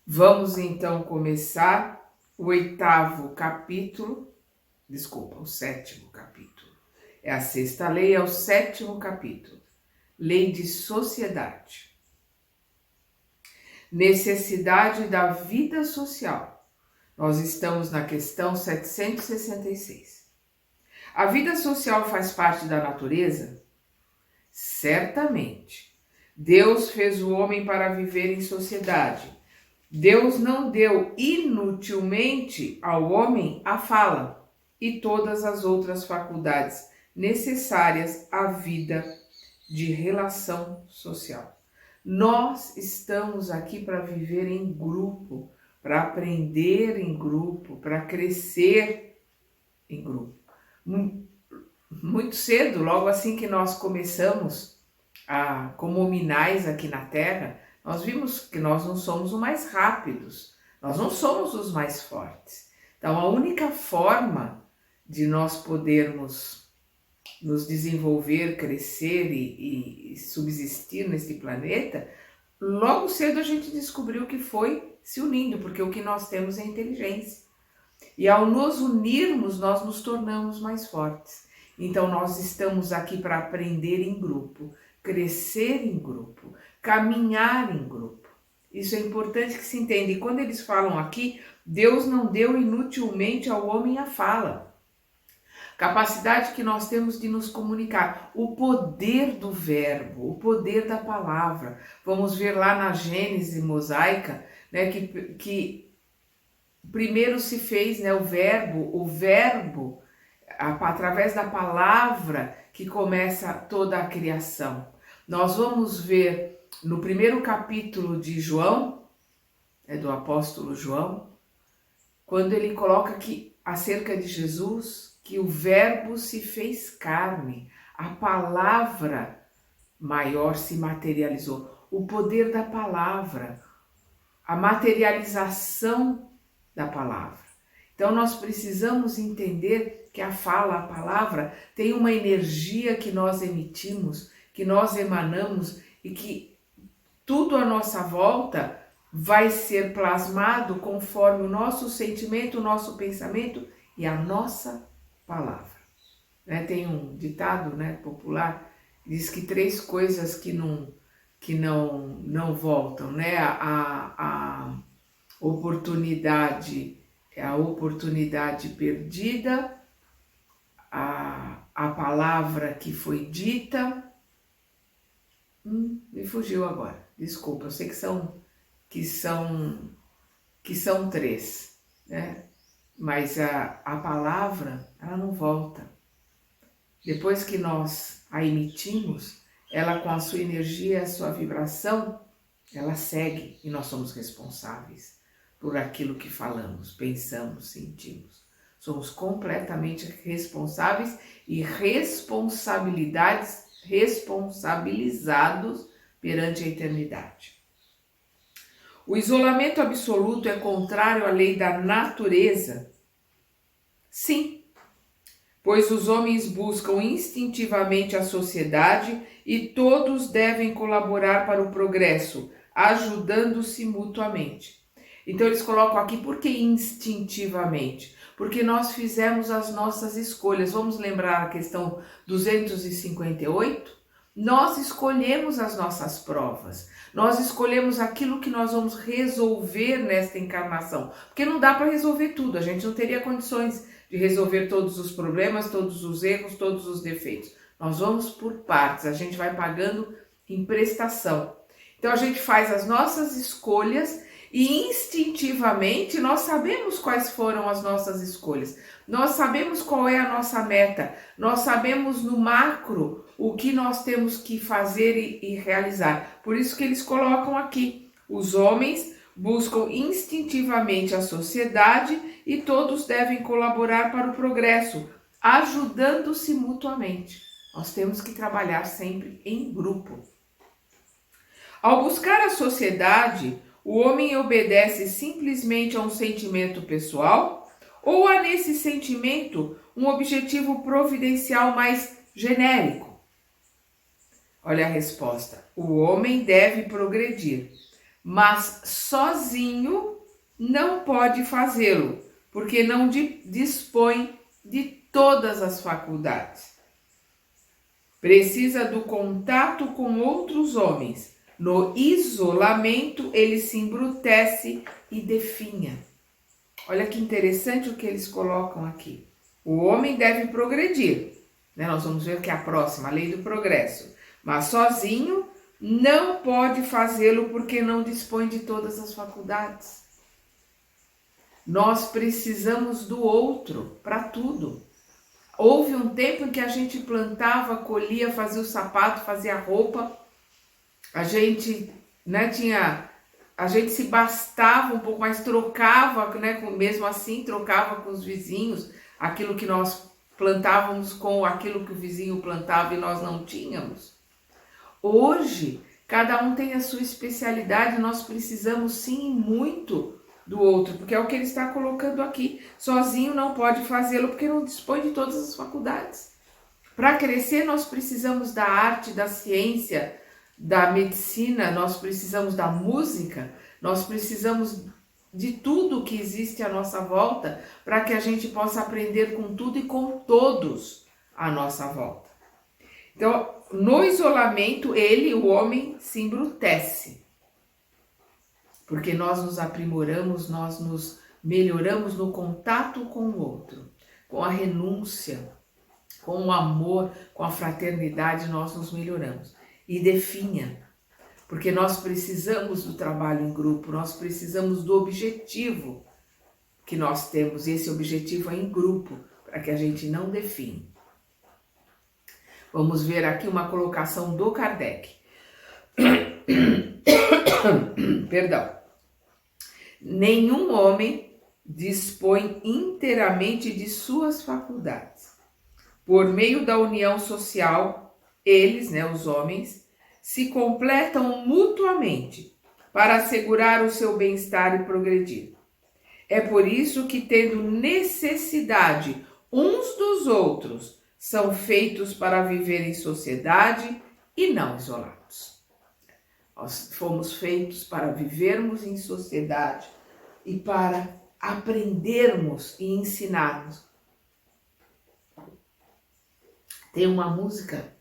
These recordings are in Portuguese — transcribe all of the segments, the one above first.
Vamos então começar o sétimo capítulo. É a sexta lei, é o sétimo capítulo. Lei de sociedade. Necessidade da vida social. Nós estamos na questão 766. A vida social faz parte da natureza? Certamente. Deus fez o homem para viver em sociedade. Deus não deu inutilmente ao homem a fala e todas as outras faculdades necessárias à vida de relação social. Nós estamos aqui para viver em grupo, para aprender em grupo, para crescer em grupo. Muito cedo, logo assim que nós começamos como hominais aqui na Terra, nós vimos que nós não somos os mais rápidos, nós não somos os mais fortes. Então, a única forma de nós podermos nos desenvolver, crescer e subsistir nesse planeta, logo cedo a gente descobriu que foi se unindo, porque o que nós temos é inteligência. E ao nos unirmos, nós nos tornamos mais fortes. Então, nós estamos aqui para aprender em grupo, crescer em grupo, caminhar em grupo. Isso é importante que se entenda. E quando eles falam aqui, Deus não deu inutilmente ao homem a fala. Capacidade que nós temos de nos comunicar, o poder do verbo, o poder da palavra. Vamos ver lá na Gênese mosaica, né, que primeiro se fez, né, o verbo, através da palavra que começa toda a criação. Nós vamos ver no primeiro capítulo de João, do apóstolo João, quando ele coloca aqui acerca de Jesus, que o verbo se fez carne, a palavra maior se materializou. O poder da palavra, a materialização da palavra. Então nós precisamos entender que a palavra tem uma energia que nós emitimos, que nós emanamos e que tudo à nossa volta vai ser plasmado conforme o nosso sentimento, o nosso pensamento e a nossa palavra. Tem um ditado, popular, diz que 3 coisas que não voltam, a oportunidade perdida, a palavra que foi dita. Me fugiu agora, desculpa, eu sei que são 3, mas a palavra, ela não volta. Depois que nós a emitimos, ela com a sua energia, a sua vibração, ela segue e nós somos responsáveis por aquilo que falamos, pensamos, sentimos. Somos completamente responsáveis e responsabilizados perante a eternidade. O isolamento absoluto é contrário à lei da natureza? Sim, pois os homens buscam instintivamente a sociedade e todos devem colaborar para o progresso, ajudando-se mutuamente. Então eles colocam aqui, por que instintivamente? Porque nós fizemos as nossas escolhas. Vamos lembrar a questão 258? Nós escolhemos as nossas provas. Nós escolhemos aquilo que nós vamos resolver nesta encarnação. Porque não dá para resolver tudo. A gente não teria condições de resolver todos os problemas, todos os erros, todos os defeitos. Nós vamos por partes. A gente vai pagando em prestação. Então a gente faz as nossas escolhas e instintivamente nós sabemos quais foram as nossas escolhas. Nós sabemos qual é a nossa meta. Nós sabemos no macro o que nós temos que fazer e realizar. Por isso que eles colocam aqui: os homens buscam instintivamente a sociedade e todos devem colaborar para o progresso, ajudando-se mutuamente. Nós temos que trabalhar sempre em grupo. Ao buscar a sociedade, o homem obedece simplesmente a um sentimento pessoal ou há nesse sentimento um objetivo providencial mais genérico? Olha a resposta: o homem deve progredir, mas sozinho não pode fazê-lo, porque não dispõe de todas as faculdades. Precisa do contato com outros homens. No isolamento, ele se embrutece e definha. Olha que interessante o que eles colocam aqui. O homem deve progredir, né? Nós vamos ver que é a próxima, a lei do progresso. Mas sozinho não pode fazê-lo porque não dispõe de todas as faculdades. Nós precisamos do outro para tudo. Houve um tempo em que a gente plantava, colhia, fazia o sapato, fazia a roupa. A gente, né, a gente se bastava um pouco, mas trocava, né, mesmo assim, trocava com os vizinhos aquilo que nós plantávamos com aquilo que o vizinho plantava e nós não tínhamos. Hoje, cada um tem a sua especialidade, nós precisamos sim muito do outro, porque é o que ele está colocando aqui. Sozinho não pode fazê-lo porque não dispõe de todas as faculdades. Para crescer, nós precisamos da arte, da ciência, da medicina, nós precisamos da música, nós precisamos de tudo que existe à nossa volta para que a gente possa aprender com tudo e com todos à nossa volta. Então, no isolamento, o homem, se embrutece. Porque nós nos aprimoramos, nós nos melhoramos no contato com o outro, com a renúncia, com o amor, com a fraternidade, nós nos melhoramos. E definha, porque nós precisamos do trabalho em grupo, nós precisamos do objetivo que nós temos, e esse objetivo é em grupo, para que a gente não define. Vamos ver aqui uma colocação do Kardec. Perdão. Nenhum homem dispõe inteiramente de suas faculdades. Por meio da união social, eles, né, os homens, se completam mutuamente para assegurar o seu bem-estar e progredir. É por isso que, tendo necessidade uns dos outros, são feitos para viver em sociedade e não isolados. Nós fomos feitos para vivermos em sociedade e para aprendermos e ensinarmos. Tem uma música,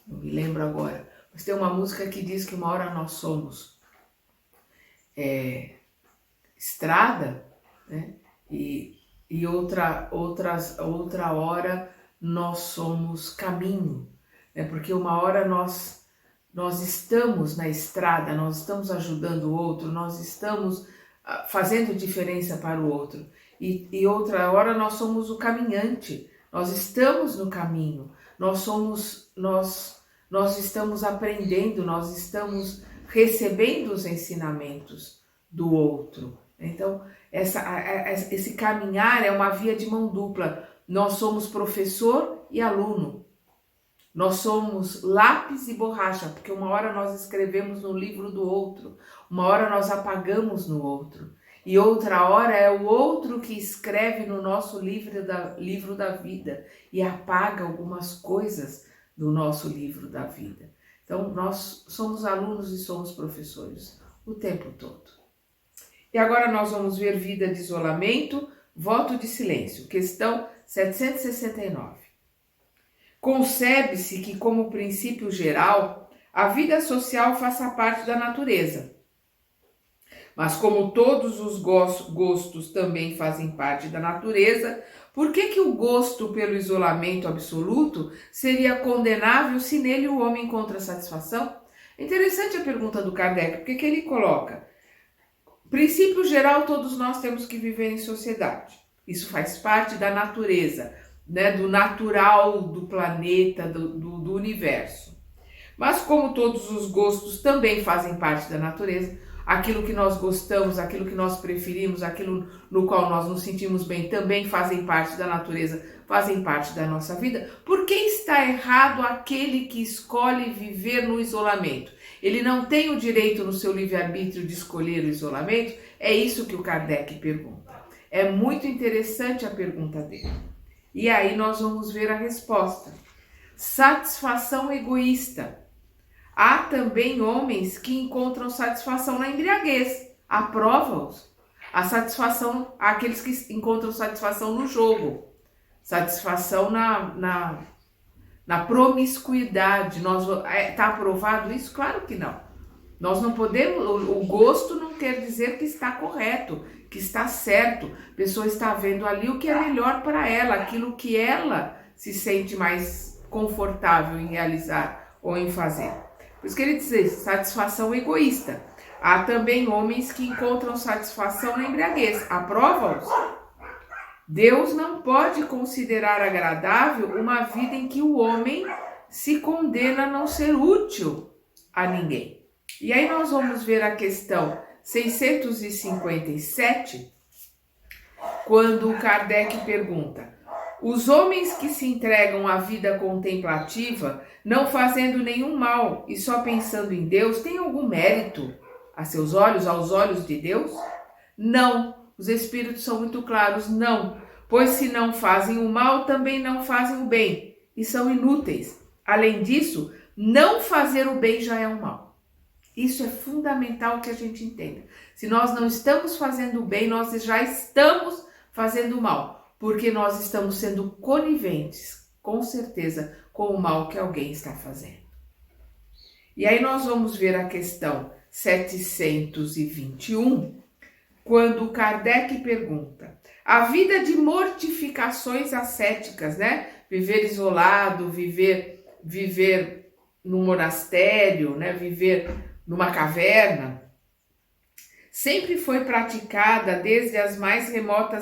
não me lembro agora, mas tem uma música que diz que uma hora nós somos estrada, né? E outra hora nós somos caminho, né? Porque uma hora nós estamos na estrada, nós estamos ajudando o outro, nós estamos fazendo diferença para o outro. E outra hora nós somos o caminhante, nós estamos no caminho, nós estamos aprendendo, nós estamos recebendo os ensinamentos do outro. Então, esse caminhar é uma via de mão dupla. Nós somos professor e aluno. Nós somos lápis e borracha, porque uma hora nós escrevemos no livro do outro, uma hora nós apagamos no outro, e outra hora é o outro que escreve no nosso livro da vida e apaga algumas coisas do nosso livro da vida. Então, nós somos alunos e somos professores o tempo todo. E agora nós vamos ver vida de isolamento, voto de silêncio, questão 769. Concebe-se que, como princípio geral, a vida social faça parte da natureza. Mas como todos os gostos também fazem parte da natureza, por que o gosto pelo isolamento absoluto seria condenável se nele o homem encontra satisfação? É interessante a pergunta do Kardec, porque ele coloca: princípio geral, todos nós temos que viver em sociedade. Isso faz parte da natureza, né, do natural do planeta, do universo. Mas como todos os gostos também fazem parte da natureza, aquilo que nós gostamos, aquilo que nós preferimos, aquilo no qual nós nos sentimos bem, também fazem parte da natureza, fazem parte da nossa vida. Por que está errado aquele que escolhe viver no isolamento? Ele não tem o direito no seu livre-arbítrio de escolher o isolamento? É isso que o Kardec pergunta. É muito interessante a pergunta dele. E aí nós vamos ver a resposta. Satisfação egoísta. Há também homens que encontram satisfação na embriaguez. Aprova-os. A satisfação, aqueles que encontram satisfação no jogo, satisfação na promiscuidade. Está aprovado isso? Claro que não. Nós não podemos, o gosto não quer dizer que está correto, que está certo. A pessoa está vendo ali o que é melhor para ela, aquilo que ela se sente mais confortável em realizar ou em fazer. Por isso que ele diz satisfação egoísta. Há também homens que encontram satisfação na embriaguez. Aprova-os? Deus não pode considerar agradável uma vida em que o homem se condena a não ser útil a ninguém. E aí nós vamos ver a questão 657, quando Kardec pergunta: os homens que se entregam à vida contemplativa, não fazendo nenhum mal e só pensando em Deus, têm algum mérito a seus olhos, aos olhos de Deus? Não. Os espíritos são muito claros, não. Pois se não fazem o mal, também não fazem o bem e são inúteis. Além disso, não fazer o bem já é um mal. Isso é fundamental que a gente entenda. Se nós não estamos fazendo o bem, nós já estamos fazendo o mal, porque nós estamos sendo coniventes, com certeza, com o mal que alguém está fazendo. E aí nós vamos ver a questão 721, quando Kardec pergunta: a vida de mortificações ascéticas, né? Viver isolado, viver num monastério, né? Viver numa caverna, sempre foi praticada desde a mais remota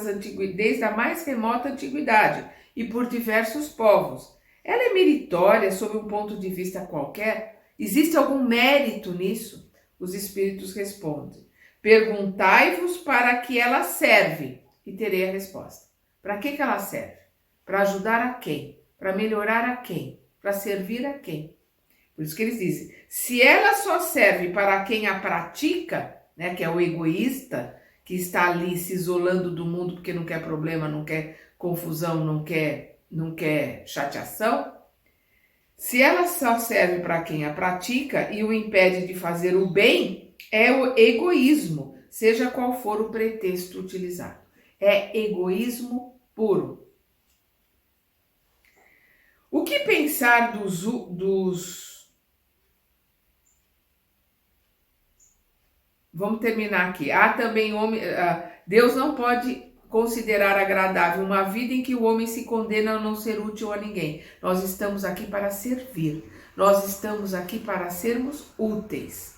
antiguidade e por diversos povos. Ela é meritória sob um ponto de vista qualquer? Existe algum mérito nisso? Os espíritos respondem: perguntai-vos para que ela serve e terei a resposta. Para que ela serve? Para ajudar a quem? Para melhorar a quem? Para servir a quem? Por isso que eles dizem, se ela só serve para quem a pratica, né, que é o egoísta, que está ali se isolando do mundo porque não quer problema, não quer confusão, não quer chateação, se ela só serve para quem a pratica e o impede de fazer o bem, é o egoísmo, seja qual for o pretexto utilizado. É egoísmo puro. O que pensar dos... Vamos terminar aqui. Há também Deus não pode considerar agradável uma vida em que o homem se condena a não ser útil a ninguém. Nós estamos aqui para servir. Nós estamos aqui para sermos úteis.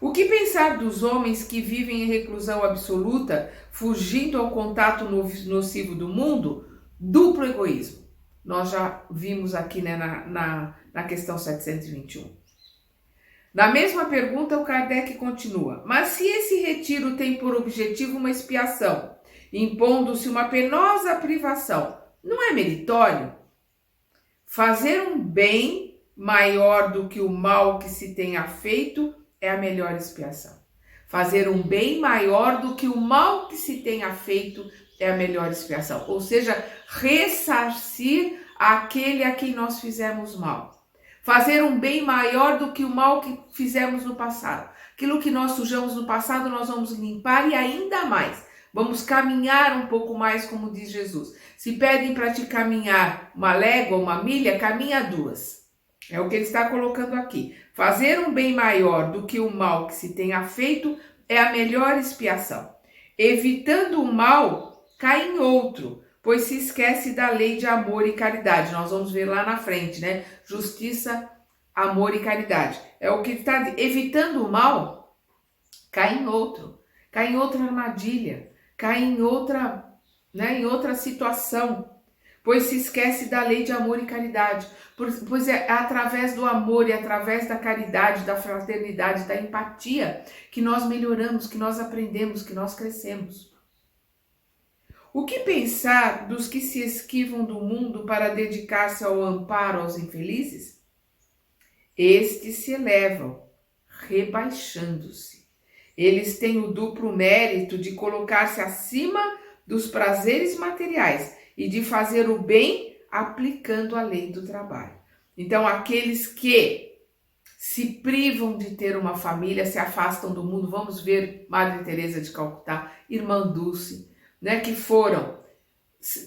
O que pensar dos homens que vivem em reclusão absoluta, fugindo ao contato nocivo do mundo? Duplo egoísmo. Nós já vimos aqui, né, na questão 721. Na mesma pergunta, o Kardec continua: mas se esse retiro tem por objetivo uma expiação, impondo-se uma penosa privação, não é meritório? Fazer um bem maior do que o mal que se tenha feito é a melhor expiação. Fazer um bem maior do que o mal que se tenha feito é a melhor expiação. Ou seja, ressarcir aquele a quem nós fizemos mal. Fazer um bem maior do que o mal que fizemos no passado. Aquilo que nós sujamos no passado, nós vamos limpar e ainda mais. Vamos caminhar um pouco mais, como diz Jesus. Se pedem para te caminhar uma légua, uma milha, caminha 2. É o que ele está colocando aqui. Fazer um bem maior do que o mal que se tenha feito é a melhor expiação. Evitando o mal, cai em outro, pois se esquece da lei de amor e caridade. Nós vamos ver lá na frente, né? Justiça, amor e caridade. É o que está evitando o mal, cai em outro, cai em outra armadilha, cai em outra, né, em outra situação, pois se esquece da lei de amor e caridade. Pois é através do amor e através da caridade, da fraternidade, da empatia que nós melhoramos, que nós aprendemos, que nós crescemos. O que pensar dos que se esquivam do mundo para dedicar-se ao amparo aos infelizes? Estes se elevam, rebaixando-se. Eles têm o duplo mérito de colocar-se acima dos prazeres materiais e de fazer o bem aplicando a lei do trabalho. Então, aqueles que se privam de ter uma família, se afastam do mundo. Vamos ver Madre Teresa de Calcutá, Irmã Dulce, né, que foram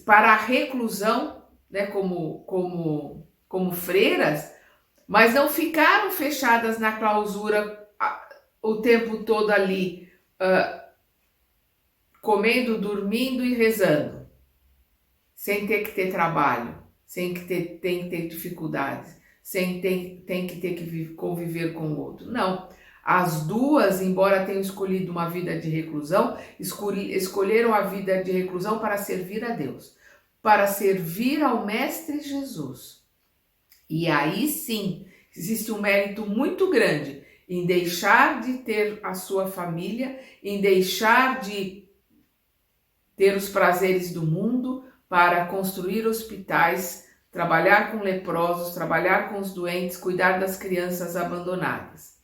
para a reclusão, né, como freiras, mas não ficaram fechadas na clausura o tempo todo ali, comendo, dormindo e rezando, sem ter que ter trabalho, sem que ter dificuldades, sem ter que conviver com o outro. Não. As duas, embora tenham escolhido uma vida de reclusão, escolheram a vida de reclusão para servir a Deus, para servir ao Mestre Jesus. E aí sim, existe um mérito muito grande em deixar de ter a sua família, em deixar de ter os prazeres do mundo para construir hospitais, trabalhar com leprosos, trabalhar com os doentes, cuidar das crianças abandonadas.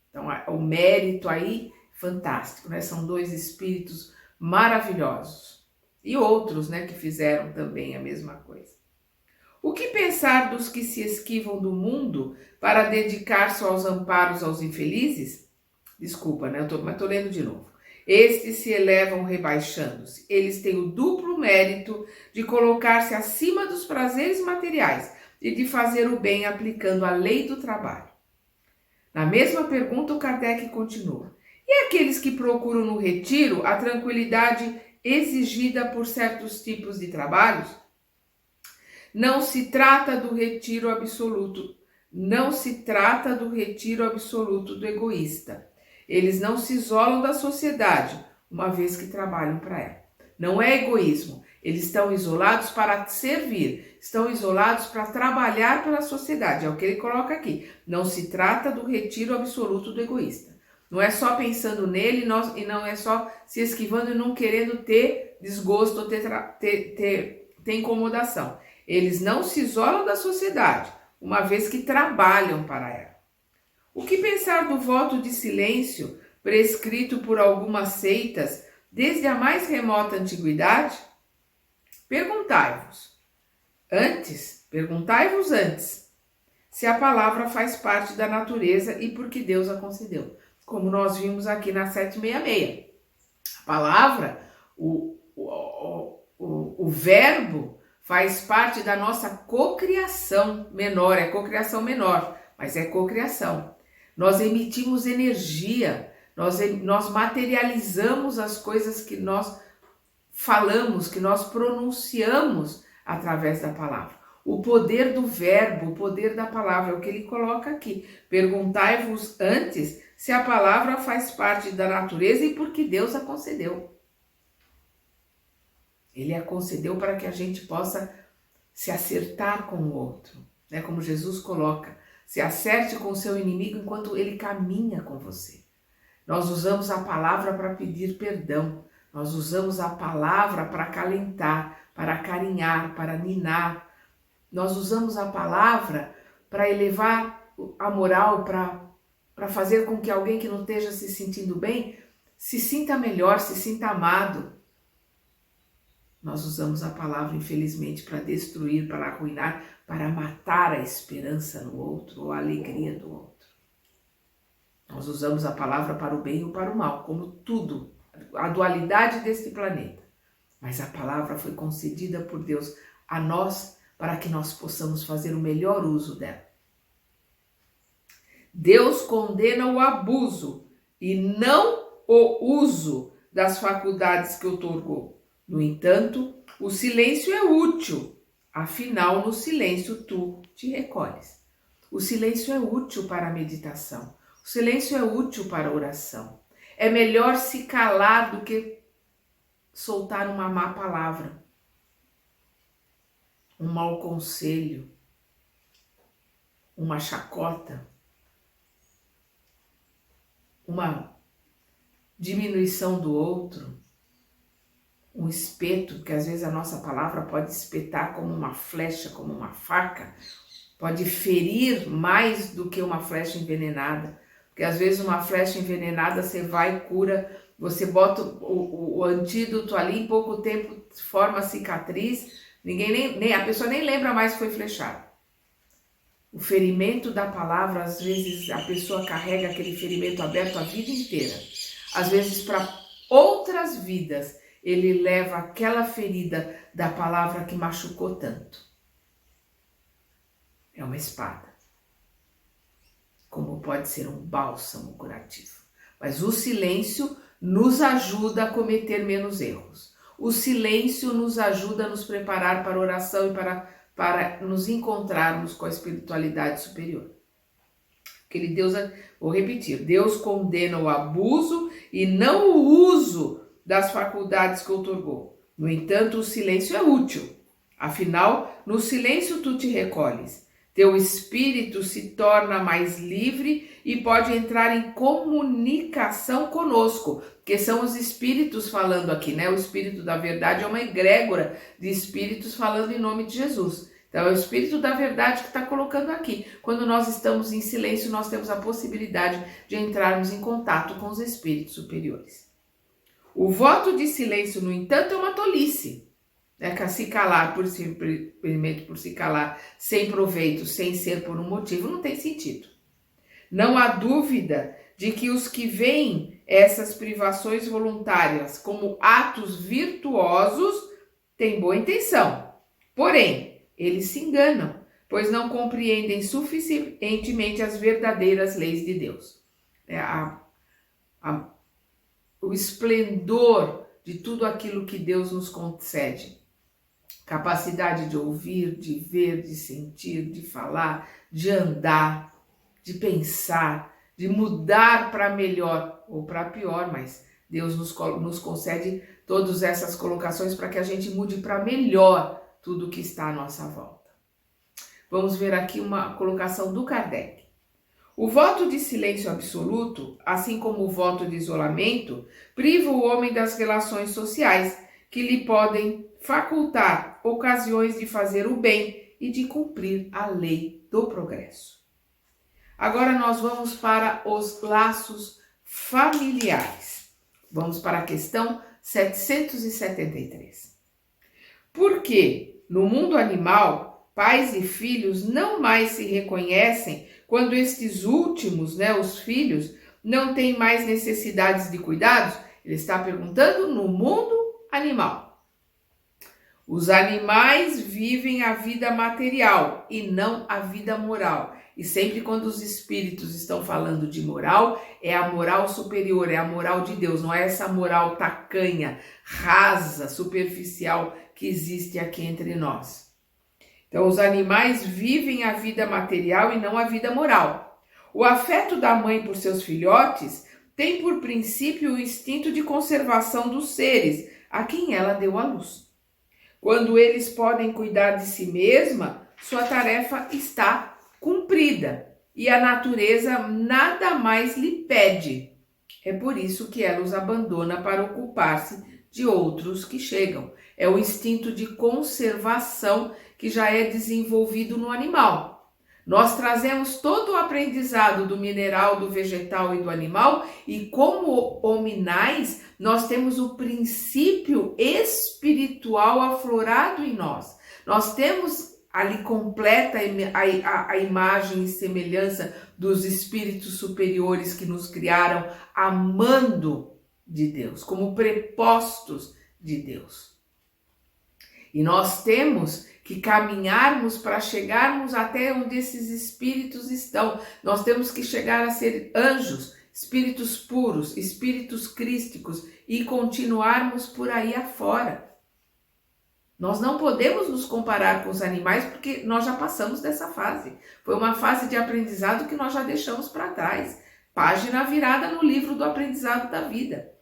Então, o mérito aí, fantástico, né? São dois espíritos maravilhosos. E outros, né, que fizeram também a mesma coisa. O que pensar dos que se esquivam do mundo para dedicar-se aos amparos aos infelizes? Desculpa, né? Mas tô lendo de novo. Estes se elevam rebaixando-se. Eles têm o duplo mérito de colocar-se acima dos prazeres materiais e de fazer o bem aplicando a lei do trabalho. Na mesma pergunta, o Kardec continua. E aqueles que procuram no retiro a tranquilidade exigida por certos tipos de trabalhos? Não se trata do retiro absoluto. Não se trata do retiro absoluto do egoísta. Eles não se isolam da sociedade, uma vez que trabalham para ela. Não é egoísmo. Eles estão isolados para servir, estão isolados para trabalhar pela sociedade. É o que ele coloca aqui. Não se trata do retiro absoluto do egoísta. Não é só pensando nele e não é só se esquivando e não querendo ter desgosto ou ter incomodação. Eles não se isolam da sociedade, uma vez que trabalham para ela. O que pensar do voto de silêncio prescrito por algumas seitas desde a mais remota antiguidade? Perguntai-vos antes, se a palavra faz parte da natureza e por que Deus a concedeu. Como nós vimos aqui na 766. A palavra, o verbo, faz parte da nossa cocriação menor, é cocriação menor, mas é cocriação. Nós emitimos energia, nós materializamos as coisas que nós falamos, que nós pronunciamos através da palavra. O poder do verbo, o poder da palavra, é o que ele coloca aqui. Perguntai-vos antes se a palavra faz parte da natureza e por que Deus a concedeu. Ele a concedeu para que a gente possa se acertar com o outro, né? Como Jesus coloca, se acerte com o seu inimigo enquanto ele caminha com você. Nós usamos a palavra para pedir perdão, nós usamos a palavra para acalentar, para acarinhar, para ninar. Nós usamos a palavra para elevar a moral, para fazer com que alguém que não esteja se sentindo bem se sinta melhor, se sinta amado. Nós usamos a palavra, infelizmente, para destruir, para arruinar, para matar a esperança no outro ou a alegria do outro. Nós usamos a palavra para o bem ou para o mal, como tudo, a dualidade deste planeta. Mas a palavra foi concedida por Deus a nós para que nós possamos fazer o melhor uso dela. Deus condena o abuso e não o uso das faculdades que outorgou. No entanto, o silêncio é útil, afinal, no silêncio tu te recolhes. O silêncio é útil para a meditação, o silêncio é útil para a oração. É melhor se calar do que soltar uma má palavra, um mau conselho, uma chacota, uma diminuição do outro, um espeto, que às vezes a nossa palavra pode espetar como uma flecha, como uma faca, pode ferir mais do que uma flecha envenenada, porque às vezes uma flecha envenenada você vai e cura, você bota o antídoto ali, em pouco tempo forma cicatriz, a pessoa nem lembra mais que foi flechada. O ferimento da palavra, às vezes a pessoa carrega aquele ferimento aberto a vida inteira. Às vezes para outras vidas ele leva aquela ferida da palavra que machucou tanto. É uma espada. Como pode ser um bálsamo curativo. Mas o silêncio nos ajuda a cometer menos erros. O silêncio nos ajuda a nos preparar para a oração e para nos encontrarmos com a espiritualidade superior. Aquele Deus, vou repetir, Deus condena o abuso e não o uso das faculdades que outorgou. No entanto, o silêncio é útil. Afinal, no silêncio tu te recolhes. Teu espírito se torna mais livre e pode entrar em comunicação conosco, que são os espíritos falando aqui, né? O espírito da verdade é uma egrégora de espíritos falando em nome de Jesus. Então é o espírito da verdade que está colocando aqui. Quando nós estamos em silêncio, nós temos a possibilidade de entrarmos em contato com os espíritos superiores. O voto de silêncio, no entanto, é uma tolice. Se calar simplesmente por se calar, sem proveito, sem ser por um motivo, não tem sentido. Não há dúvida de que os que veem essas privações voluntárias como atos virtuosos têm boa intenção. Porém, eles se enganam, pois não compreendem suficientemente as verdadeiras leis de Deus. O esplendor de tudo aquilo que Deus nos concede. Capacidade de ouvir, de ver, de sentir, de falar, de andar, de pensar, de mudar para melhor ou para pior, mas Deus nos concede todas essas colocações para que a gente mude para melhor tudo que está à nossa volta. Vamos ver aqui uma colocação do Kardec. O voto de silêncio absoluto, assim como o voto de isolamento, priva o homem das relações sociais, que lhe podem facultar ocasiões de fazer o bem e de cumprir a lei do progresso. Agora nós vamos para os laços familiares. Vamos para a questão 773. Por que, no mundo animal, pais e filhos não mais se reconhecem quando estes últimos, os filhos, não têm mais necessidades de cuidados? Ele está perguntando no mundo animal. Os animais vivem a vida material e não a vida moral. E sempre quando os espíritos estão falando de moral, é a moral superior, é a moral de Deus, não é essa moral tacanha, rasa, superficial que existe aqui entre nós. Então, os animais vivem a vida material e não a vida moral. O afeto da mãe por seus filhotes tem por princípio o instinto de conservação dos seres a quem ela deu à luz. Quando eles podem cuidar de si mesma, sua tarefa está cumprida e a natureza nada mais lhe pede. É por isso que ela os abandona para ocupar-se de outros que chegam. É o instinto de conservação que já é desenvolvido no animal. Nós trazemos todo o aprendizado do mineral, do vegetal e do animal, e como hominais, nós temos o princípio espiritual aflorado em nós. Nós temos ali completa a imagem e semelhança dos espíritos superiores que nos criaram amando de Deus, como prepostos de Deus. E nós temos que caminharmos para chegarmos até onde esses espíritos estão. Nós temos que chegar a ser anjos, espíritos puros, espíritos crísticos e continuarmos por aí afora. Nós não podemos nos comparar com os animais porque nós já passamos dessa fase. Foi uma fase de aprendizado que nós já deixamos para trás. Página virada no livro do aprendizado da vida.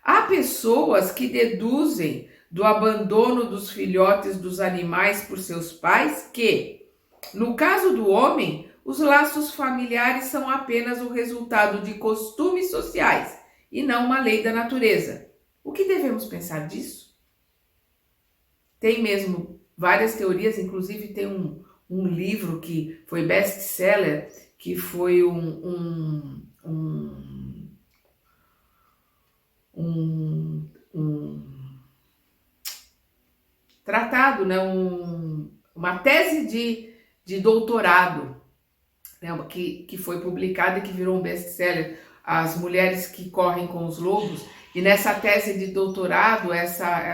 Há pessoas que deduzem do abandono dos filhotes dos animais por seus pais que, no caso do homem, os laços familiares são apenas o resultado de costumes sociais e não uma lei da natureza. O que devemos pensar disso? Tem mesmo várias teorias, inclusive tem um livro que foi best-seller, que foi um tratado, uma tese de doutorado, né, que foi publicada e que virou um best-seller, As Mulheres que Correm com os Lobos. E nessa tese de doutorado,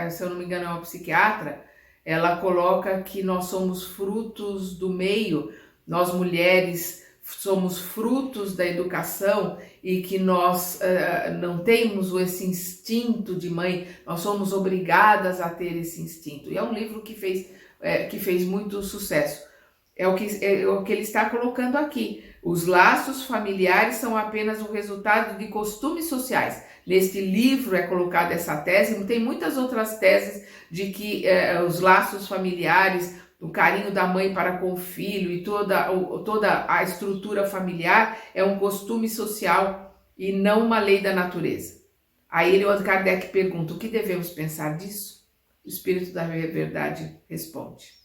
se eu não me engano é uma psiquiatra, ela coloca que nós somos frutos do meio, nós mulheres somos frutos da educação e que nós não temos esse instinto de mãe, nós somos obrigadas a ter esse instinto. E é um livro que fez muito sucesso. É o que ele está colocando aqui. Os laços familiares são apenas o resultado de costumes sociais. Neste livro é colocada essa tese, tem muitas outras teses de que os laços familiares, o carinho da mãe para com o filho e toda a estrutura familiar é um costume social e não uma lei da natureza. Aí o Kardec pergunta, o que devemos pensar disso? O Espírito da Verdade responde.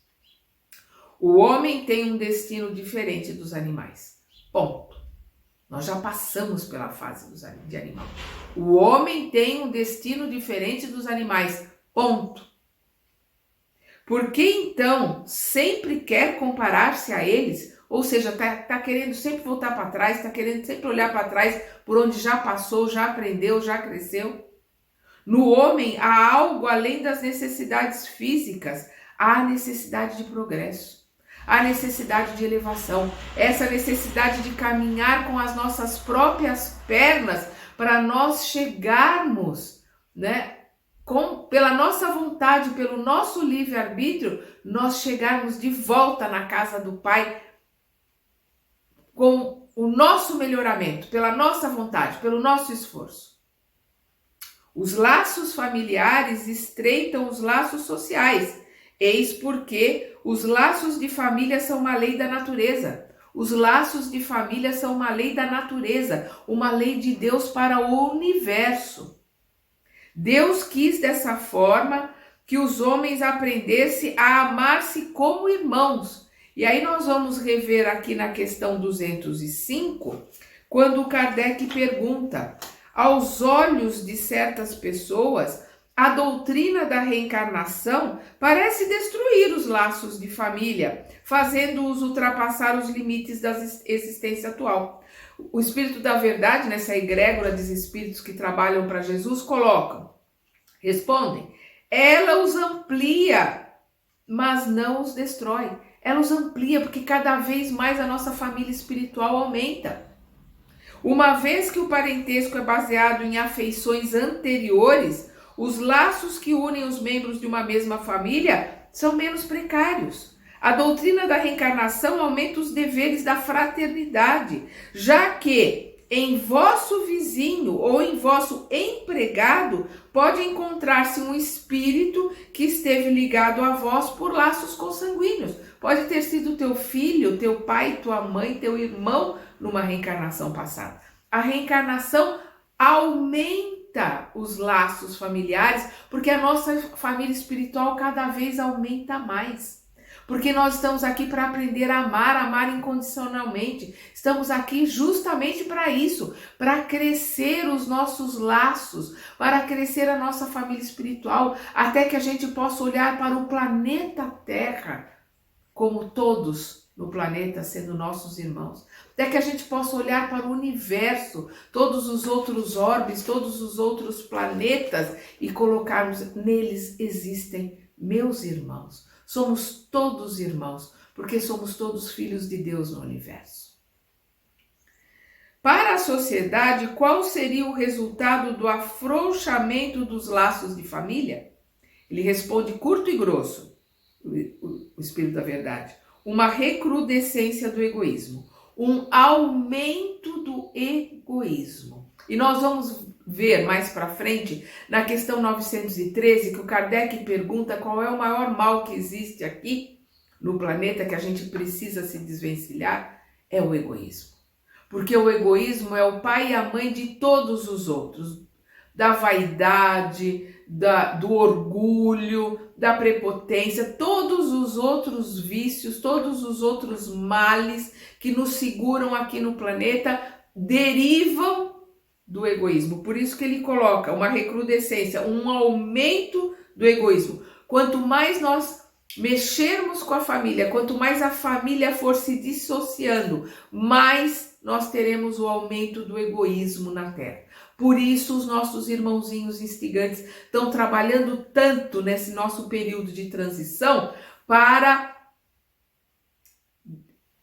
O homem tem um destino diferente dos animais. Ponto. Nós já passamos pela fase de animal. O homem tem um destino diferente dos animais. Ponto. Por que então sempre quer comparar-se a eles? Ou seja, tá querendo sempre voltar para trás, está querendo sempre olhar para trás por onde já passou, já aprendeu, já cresceu? No homem há algo além das necessidades físicas, há a necessidade de progresso. A necessidade de elevação, essa necessidade de caminhar com as nossas próprias pernas para nós chegarmos, né, pela nossa vontade, pelo nosso livre-arbítrio, nós chegarmos de volta na casa do Pai com o nosso melhoramento, pela nossa vontade, pelo nosso esforço. Os laços familiares estreitam os laços sociais. Eis porque os laços de família são uma lei da natureza. Os laços de família são uma lei da natureza, uma lei de Deus para o universo. Deus quis dessa forma que os homens aprendessem a amar-se como irmãos. E aí nós vamos rever aqui na questão 205, quando Kardec pergunta, aos olhos de certas pessoas, a doutrina da reencarnação parece destruir os laços de família, fazendo-os ultrapassar os limites da existência atual. O Espírito da Verdade, nessa egrégora dos espíritos que trabalham para Jesus, respondem, ela os amplia, mas não os destrói. Ela os amplia porque cada vez mais a nossa família espiritual aumenta. Uma vez que o parentesco é baseado em afeições anteriores, os laços que unem os membros de uma mesma família são menos precários. A doutrina da reencarnação aumenta os deveres da fraternidade, já que em vosso vizinho ou em vosso empregado pode encontrar-se um espírito que esteve ligado a vós por laços consanguíneos. Pode ter sido teu filho, teu pai, tua mãe, teu irmão numa reencarnação passada. A reencarnação aumenta os laços familiares, porque a nossa família espiritual cada vez aumenta mais. Porque nós estamos aqui para aprender a amar incondicionalmente. Estamos aqui justamente para isso, para crescer os nossos laços, para crescer a nossa família espiritual, até que a gente possa olhar para o planeta Terra como todos no planeta sendo nossos irmãos. Até que a gente possa olhar para o universo, todos os outros orbes, todos os outros planetas e colocarmos, neles existem meus irmãos. Somos todos irmãos, porque somos todos filhos de Deus no universo. Para a sociedade, qual seria o resultado do afrouxamento dos laços de família? Ele responde curto e grosso, o Espírito da Verdade. Uma recrudescência do egoísmo, um aumento do egoísmo. E nós vamos ver mais para frente, na questão 913, que o Kardec pergunta qual é o maior mal que existe aqui no planeta que a gente precisa se desvencilhar, é o egoísmo. Porque o egoísmo é o pai e a mãe de todos os outros, da vaidade, do orgulho, da prepotência, todos os outros vícios, todos os outros males que nos seguram aqui no planeta derivam do egoísmo. Por isso que ele coloca uma recrudescência, um aumento do egoísmo. Quanto mais nós mexermos com a família, quanto mais a família for se dissociando, mais nós teremos o aumento do egoísmo na Terra. Por isso, os nossos irmãozinhos instigantes estão trabalhando tanto nesse nosso período de transição para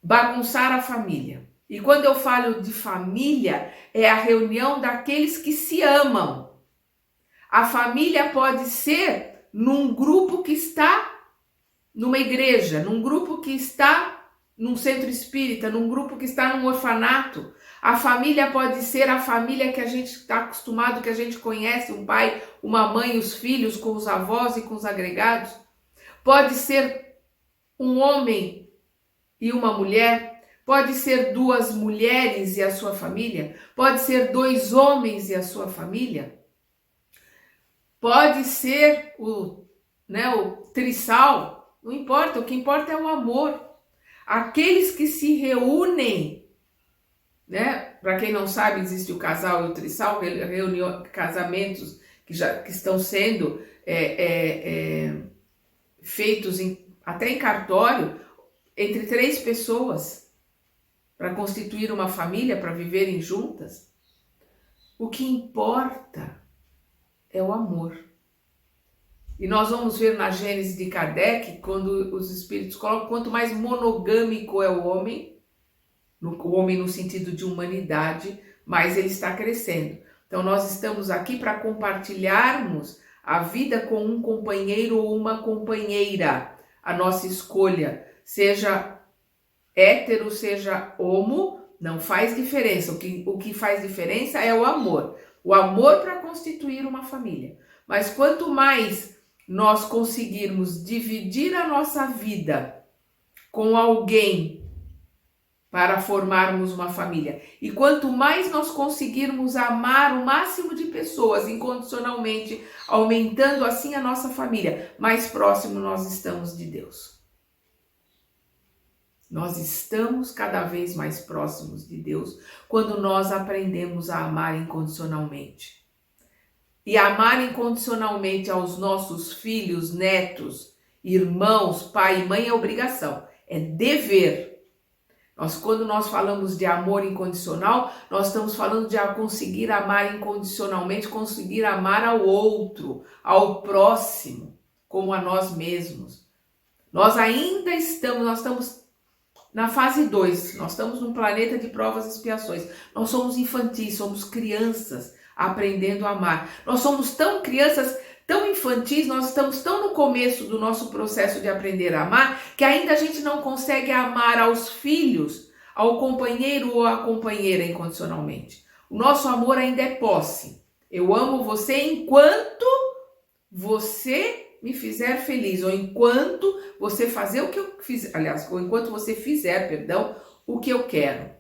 bagunçar a família. E quando eu falo de família, é a reunião daqueles que se amam. A família pode ser num grupo que está numa igreja, num grupo que está num centro espírita, num grupo que está num orfanato. A família pode ser a família que a gente está acostumado, que a gente conhece, um pai, uma mãe, os filhos, com os avós e com os agregados. Pode ser um homem e uma mulher. Pode ser duas mulheres e a sua família. Pode ser dois homens e a sua família. Pode ser o trisal. Não importa, o que importa é o amor. Aqueles que se reúnem, né? Para quem não sabe, existe o casal e o trisal, casamentos que estão sendo feitos até em cartório, entre 3 pessoas, para constituir uma família, para viverem juntas. O que importa é o amor. E nós vamos ver na Gênese de Kardec, quando os espíritos colocam, quanto mais monogâmico é o homem no sentido de humanidade, mais ele está crescendo. Então nós estamos aqui para compartilharmos a vida com um companheiro ou uma companheira, a nossa escolha, seja hétero, seja homo, não faz diferença. O que faz diferença é o amor para constituir uma família. Mas quanto mais nós conseguirmos dividir a nossa vida com alguém para formarmos uma família, e quanto mais nós conseguirmos amar o máximo de pessoas incondicionalmente, aumentando assim a nossa família, mais próximo nós estamos de Deus. Nós estamos cada vez mais próximos de Deus quando nós aprendemos a amar incondicionalmente. E amar incondicionalmente aos nossos filhos, netos, irmãos, pai e mãe é obrigação, é dever. Quando nós falamos de amor incondicional, nós estamos falando de conseguir amar incondicionalmente, conseguir amar ao outro, ao próximo, como a nós mesmos. Nós estamos na fase 2, nós estamos num planeta de provas e expiações. Nós somos infantis, somos crianças aprendendo a amar. Nós somos tão crianças, tão infantis, nós estamos tão no começo do nosso processo de aprender a amar, que ainda a gente não consegue amar aos filhos, ao companheiro ou à companheira incondicionalmente. O nosso amor ainda é posse. Eu amo você enquanto você me fizer feliz, ou enquanto você fazer o que eu fizer, ou enquanto você fizer, o que eu quero.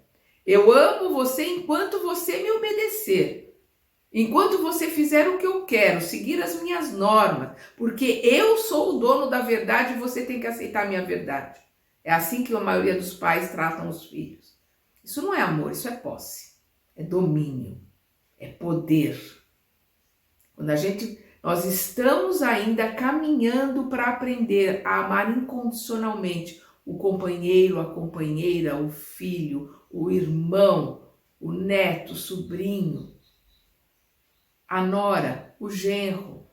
Eu amo você enquanto você me obedecer. Enquanto você fizer o que eu quero, seguir as minhas normas, porque eu sou o dono da verdade e você tem que aceitar a minha verdade. É assim que a maioria dos pais tratam os filhos. Isso não é amor, isso é posse, é domínio, é poder. Nós estamos ainda caminhando para aprender a amar incondicionalmente o companheiro, a companheira, o filho, o irmão, o neto, o sobrinho, a nora, o genro,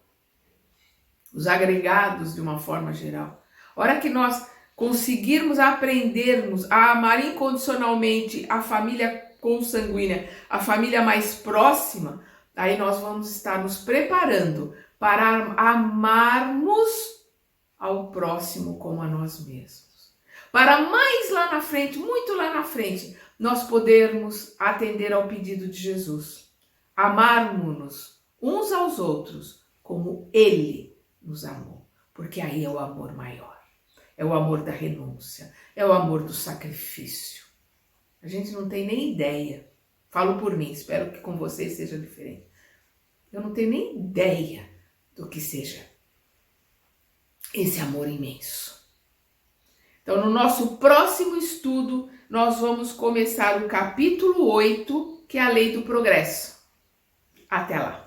os agregados de uma forma geral. A hora que nós conseguirmos aprendermos a amar incondicionalmente a família consanguínea, a família mais próxima, aí nós vamos estar nos preparando para amarmos ao próximo como a nós mesmos. Para mais lá na frente, muito lá na frente, nós podermos atender ao pedido de Jesus. Amarmos-nos uns aos outros como Ele nos amou, porque aí é o amor maior, é o amor da renúncia, é o amor do sacrifício. A gente não tem nem ideia, falo por mim, espero que com vocês seja diferente. Eu não tenho nem ideia do que seja esse amor imenso. Então, no nosso próximo estudo, nós vamos começar o capítulo 8, que é a lei do progresso. Até lá!